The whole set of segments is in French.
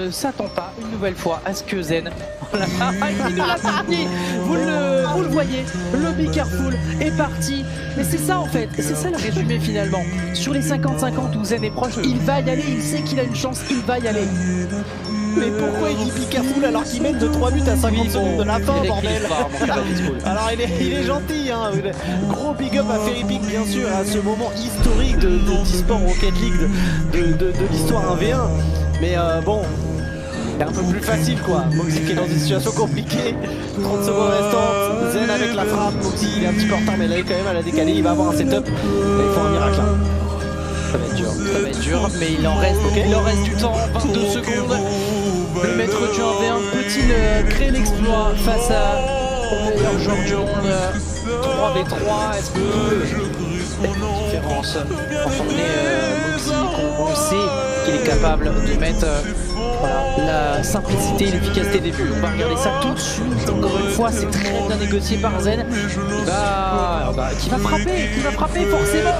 ne s'attend pas une nouvelle fois à ce que Zen il nous l'a parti. Vous le voyez, le Be Careful est parti. Mais c'est ça en fait, c'est ça le résumé finalement. Sur les 50-50 où Zen est proche, il va y aller, il sait qu'il a une chance, il va y aller. Mais pourquoi il dit Be Careful alors qu'il mène de 3 buts à 50 secondes de la fin, bordel? Alors il est gentil, hein. Gros big up à Ferrypick bien sûr, à ce moment historique de d'e-sport Rocket League, de l'histoire 1v1. Mais bon, c'est un peu plus facile quoi. Moxie qui est dans une situation compliquée, 30 secondes restantes, Zen avec la frappe, Moxie il est un petit peu en retard mais là il est quand même à la décaler, il va avoir un setup, il faut un miracle. Hein. Ça va être dur, mais il en reste, okay. Il en reste du temps, 22 secondes. Le maître du 1v1 peut-il créer l'exploit face au meilleur joueur du monde? 3v3, est-ce que cette différence quand on est Moxie, on sait qu'il est capable de mettre la simplicité et l'efficacité des buts. On va regarder ça tout de suite. Encore une fois, c'est très bien négocié par Zen. Qui va frapper forcément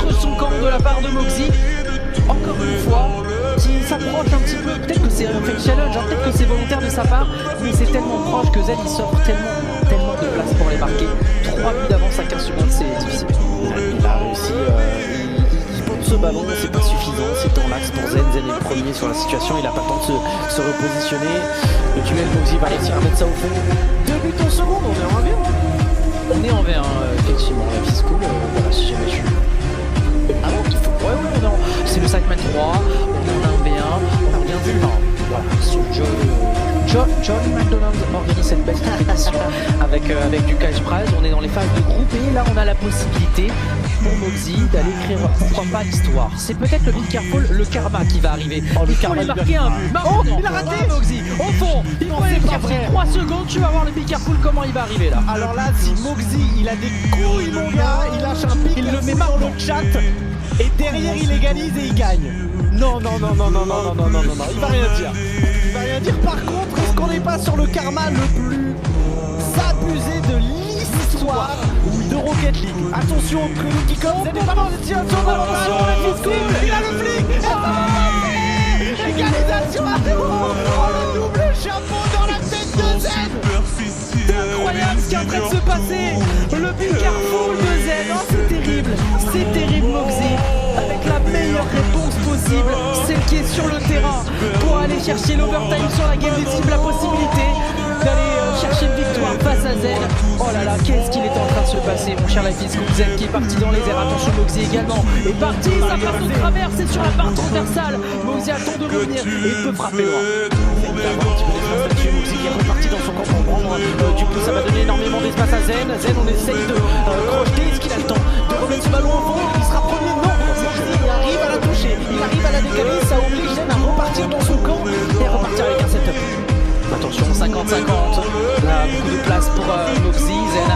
contre son camp de la part de Moxie. Encore une fois, qui s'approche un petit peu. Peut-être que c'est un fake challenge, hein, peut-être que c'est volontaire de sa part, mais c'est tellement proche que Zen il s'offre tellement de place pour les marquer. 3 buts d'avance à 15 secondes, c'est difficile. Il a réussi. Ce ballon, c'est pas suffisant, c'est dans l'axe pour Zen. Zen est le premier sur la situation, il a pas le temps de se repositionner. Le tunnel Moxie va réussir à mettre ça au fond. 2 buts en seconde, on est en 1v1. On est en V1, effectivement, la Fiscool, voilà, si jamais je suis. Ah non, il faut. Ouais, c'est le 5 m 3, on est en 1v1, on a rien vu. Voilà, John McDonald organise cette belle compétition avec du cash prize. On est dans les phases de groupe et là on a la possibilité pour Moxie d'aller écrire, pourquoi pas, l'histoire. C'est peut-être le Be Careful, le karma qui va arriver. Il faut aller marquer un but. Il a raté Moxie, au fond, il faut aller chercher 3 secondes, tu vas voir le Be Careful comment il va arriver là. Alors là, si Moxie il a des couilles mon gars, il lâche un pic, il le met dans le chat et derrière il égalise et il gagne. Non, il va rien dire. Il va rien dire. Par contre, est-ce qu'on n'est pas sur le karma le plus abusé de l'histoire de Rocket League? Attention, le kick-off, attention, la Fiscool, il a le flic. Égalisation à 0. Oh, le double chapeau dans la tête de Zen. C'est incroyable ce qui est en train de se passer. Le Be Careful de Zen, oh, c'est terrible Moxie, avec la meilleure réponse possible, celle qui est sur le terrain, pour aller chercher l'overtime sur la game décisive, la possibilité d'aller chercher une victoire face à Zen. Oh là là, qu'est-ce qu'il est en train de se passer, mon cher Fiscool. Zen qui est parti dans les airs, attention Moxie également est parti, ça passe au travers, c'est sur la barre transversale. Moxie attend de revenir et il peut frapper loin. Moxie qui est reparti dans son camp pour prendre du coup ça va donner énormément d'espace à Zen. On essaye de crocheter, est-ce qu'il a le temps de remettre ce ballon en fond? Il sera premier, non. Il arrive à la toucher, il arrive à la décaler, ça oblige Zen à repartir dans son camp et à repartir avec un setup. Attention, 50-50, là beaucoup de place pour Moxie. Zen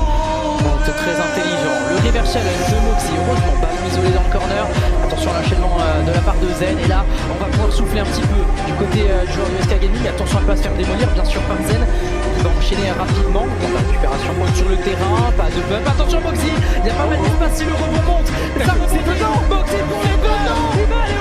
est très intelligent. Le reverse challenge de Moxie, heureusement ballon isolé dans le corner. Attention à l'enchaînement de la part de Zen, et là on va pouvoir souffler un petit peu du côté du joueur de SK Gaming. Attention à ne pas se faire démolir bien sûr par Zen, il va enchaîner rapidement dans la récupération sur le terrain, pas de bump. Attention Moxie, il y a pas mal d'espace si le rebond monte, ça monte dedans, Moxie pour les deux, il va aller